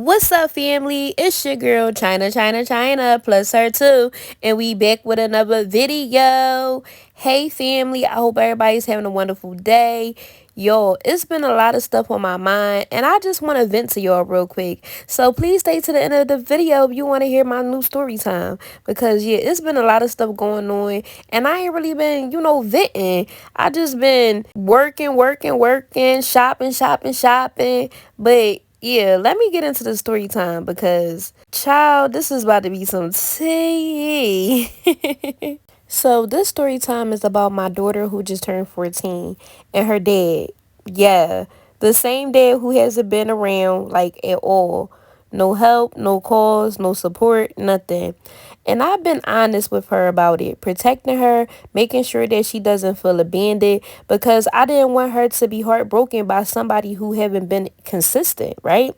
What's up, family? It's your girl, China, plus her too. And we back with another video. Hey, family. I hope everybody's having a wonderful day. Yo, it's been a lot of stuff on my mind, and I just want to vent to y'all real quick. So please stay to the end of the video if you want to hear my new story time. Because, yeah, it's been a lot of stuff going on, and I ain't really been, venting. I just been working, shopping. But yeah, let me get into the story time because, child, this is about to be some tea. So, this story time is about my daughter who just turned 14 and her dad. Yeah, the same dad who hasn't been around like at all. No help, no calls, no support, nothing. And I've been honest with her about it, protecting her, making sure that she doesn't feel abandoned because I didn't want her to be heartbroken by somebody who haven't been consistent, right?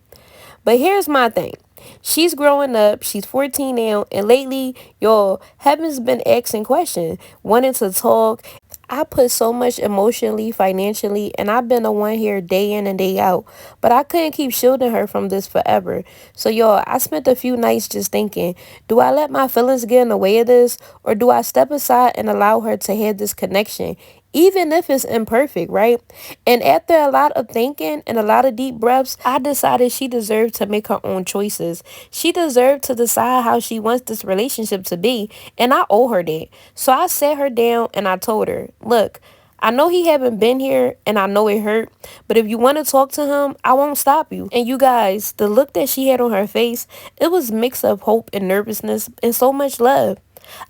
But here's my thing. She's growing up. She's 14 now. And lately, y'all, Heaven's been asking questions, wanting to talk. I put so much emotionally, financially, and I've been the one here day in and day out. But I couldn't keep shielding her from this forever. So, y'all, I spent a few nights just thinking, do I let my feelings get in the way of this? Or do I step aside and allow her to have this connection? Even if it's imperfect, right? And after a lot of thinking and a lot of deep breaths, I decided she deserved to make her own choices. She deserved to decide how she wants this relationship to be, and I owe her that. So I sat her down and I told her, look, I know he haven't been here and I know it hurt, but if you want to talk to him, I won't stop you. And you guys, the look that she had on her face, it was mix of hope and nervousness and so much love.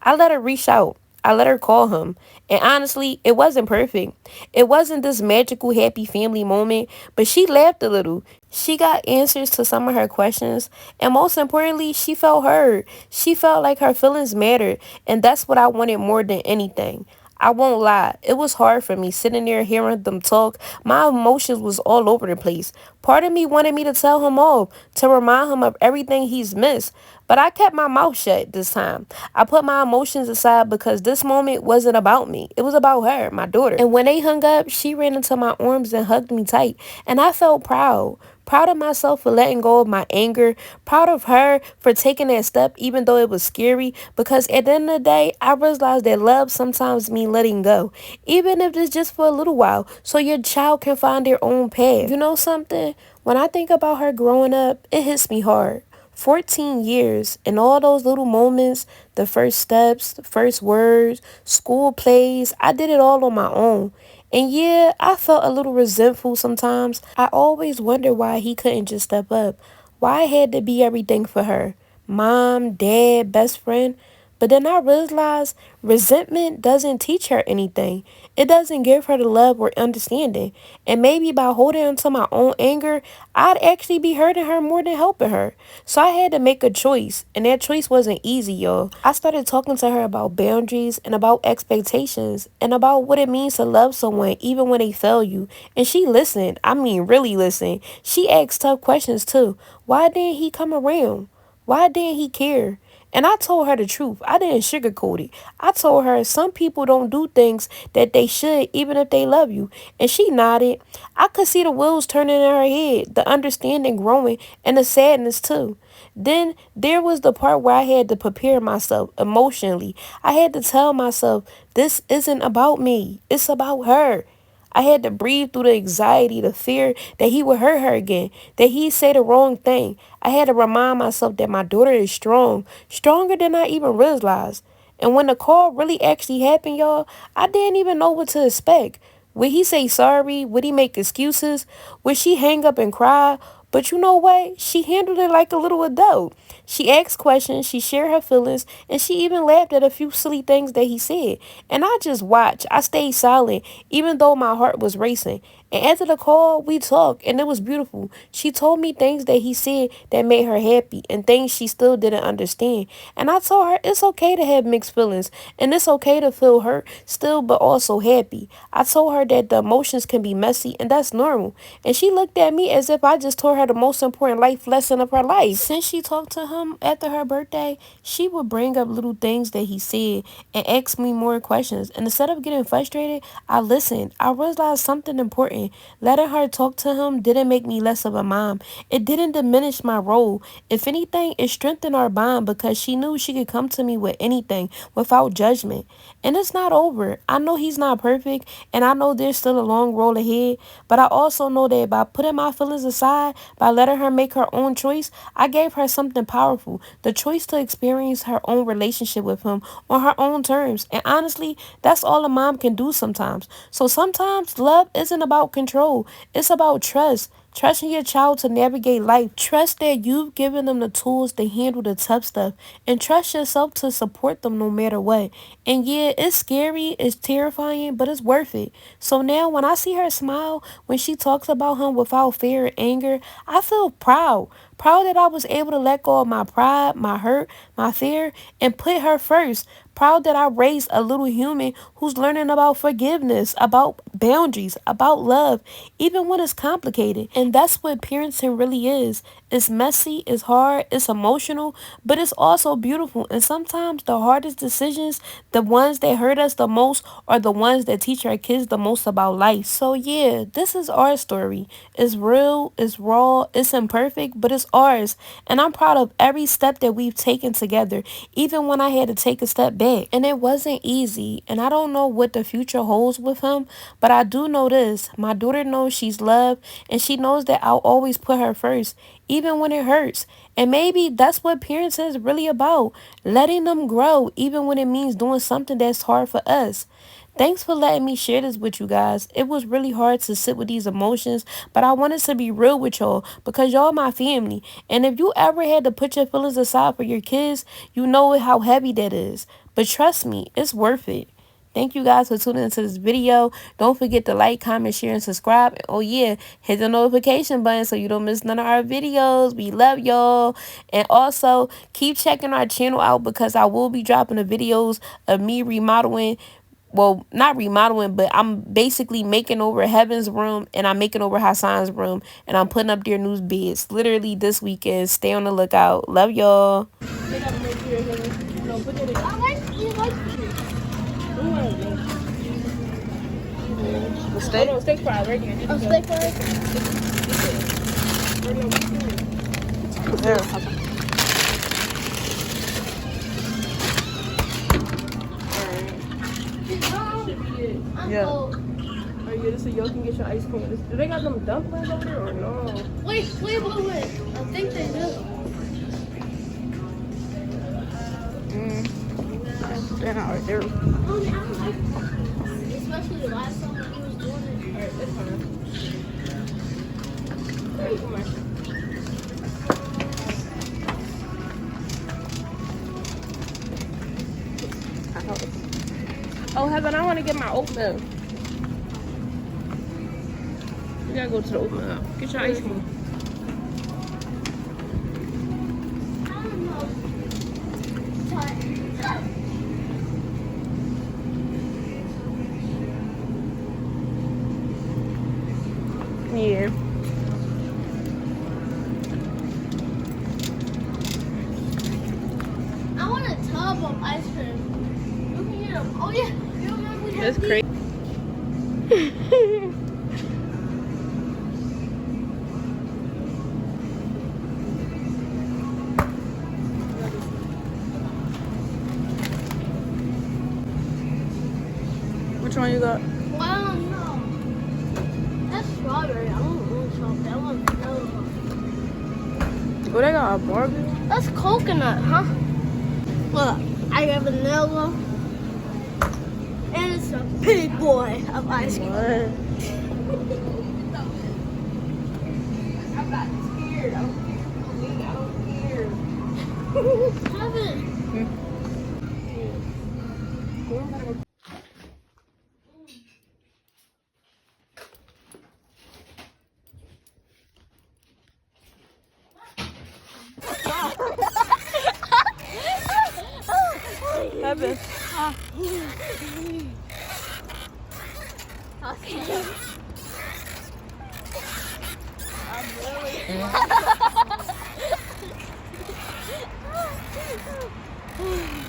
I let her reach out. I let her call him. And honestly, it wasn't perfect. It wasn't this magical, happy family moment, but she laughed a little. She got answers to some of her questions. And most importantly, she felt heard. She felt like her feelings mattered. And that's what I wanted more than anything. I won't lie. It was hard for me sitting there hearing them talk. My emotions was all over the place. Part of me wanted me to tell him off, to remind him of everything he's missed. But I kept my mouth shut this time. I put my emotions aside because this moment wasn't about me. It was about her, my daughter. And when they hung up, she ran into my arms and hugged me tight. And I felt proud. Proud of myself for letting go of my anger. Proud of her for taking that step even though it was scary. Because at the end of the day, I realized that love sometimes means letting go. Even if it's just for a little while. So your child can find their own path. You know something? When I think about her growing up, it hits me hard. 14 years and all those little moments, the first steps, the first words, school plays, I did it all on my own. And yeah, I felt a little resentful sometimes. I always wondered why he couldn't just step up. Why I had to be everything for her. Mom, dad, best friend. But then I realized resentment doesn't teach her anything. It doesn't give her the love or understanding. And maybe by holding on to my own anger, I'd actually be hurting her more than helping her. So I had to make a choice. And that choice wasn't easy, y'all. I started talking to her about boundaries and about expectations and about what it means to love someone even when they fail you. And she listened. I mean, really listened. She asked tough questions too. Why didn't he come around? Why didn't he care? And I told her the truth. I didn't sugarcoat it. I told her some people don't do things that they should even if they love you. And she nodded. I could see the wheels turning in her head, the understanding growing, and the sadness too. Then there was the part where I had to prepare myself emotionally. I had to tell myself, this isn't about me. It's about her. I had to breathe through the anxiety, the fear that he would hurt her again, that he'd say the wrong thing. I had to remind myself that my daughter is strong, stronger than I even realized. And when the call really actually happened, y'all, I didn't even know what to expect. Would he say sorry? Would he make excuses? Would she hang up and cry? But you know what? She handled it like a little adult. She asked questions, she shared her feelings, and she even laughed at a few silly things that he said. And I just watched. I stayed silent, even though my heart was racing. And after the call, we talked, and it was beautiful. She told me things that he said that made her happy, and things she still didn't understand. And I told her it's okay to have mixed feelings, and it's okay to feel hurt still, but also happy. I told her that the emotions can be messy, and that's normal. And she looked at me as if I just told her the most important life lesson of her life. Since she talked to him after her birthday, she would bring up little things that he said and ask me more questions. And instead of getting frustrated, I listened. I realized something important. important. Letting her talk to him didn't make me less of a mom. It didn't diminish my role. If anything, it strengthened our bond because she knew she could come to me with anything without judgment. And it's not over. I know he's not perfect, and I know there's still a long road ahead, but I also know that by putting my feelings aside, by letting her make her own choice, I gave her something powerful, the choice to experience her own relationship with him on her own terms. And honestly, that's all a mom can do sometimes. So sometimes love isn't about control, it's about trust. Trusting your child to navigate life. Trust that you've given them the tools to handle the tough stuff. And trust yourself to support them no matter what. And yeah, it's scary, it's terrifying, but it's worth it. So now when I see her smile, when she talks about him without fear or anger, I feel proud. Proud that I was able to let go of my pride, my hurt, my fear, and put her first. Proud that I raised a little human who's learning about forgiveness, about boundaries, about love, even when it's complicated. And that's what parenting really is. It's messy, it's hard, it's emotional, but it's also beautiful. And sometimes the hardest decisions, the ones that hurt us the most, are the ones that teach our kids the most about life. So yeah, this is our story. It's real, it's raw, it's imperfect, but it's ours. And I'm proud of every step that we've taken together, even when I had to take a step back. And it wasn't easy. And I don't know what the future holds with him, but I do know this. My daughter knows she's loved, and she knows that I'll always put her first, even when it hurts. And maybe that's what parenting is really about. Letting them grow, even when it means doing something that's hard for us. Thanks for letting me share this with you guys. It was really hard to sit with these emotions, but I wanted to be real with y'all because y'all my family. And if you ever had to put your feelings aside for your kids, you know how heavy that is. But trust me, it's worth it. Thank you guys for tuning into this video. Don't forget to like, comment, share, and subscribe. And oh yeah, hit the notification button so you don't miss none of our videos. We love y'all. And also, keep checking our channel out because I will be dropping the videos of me remodeling. Well, not remodeling, but I'm basically making over Heaven's room and I'm making over Hassan's room. And I'm putting up their new beds literally this weekend. Stay on the lookout. Love y'all. Steak? Oh, no, steak fries right here. Oh, steak fries? Yeah. Oh yeah, this is y'all can get your ice cream. Do they got them dumplings over there or no? Wait. I think they do. They're not right there. Oh, yeah, I like that. Especially the last time when he was doing it. Alright, that's fine. Alright, come on. Oh, Heaven, I want to get my oatmeal. You gotta go to the oatmeal. Get your ice cream. Yeah. I want a tub of ice cream. You can get them. Oh yeah. You remember we had That's crazy. Which one you got? Well, I don't know. That's strawberry. I don't want strawberry. I want vanilla. Oh, they got a barbecue? That's coconut, huh? Look, I got vanilla. And it's a big boy of ice cream. I'm not scared. I don't care. Have it. Heaven. Okay. I'm really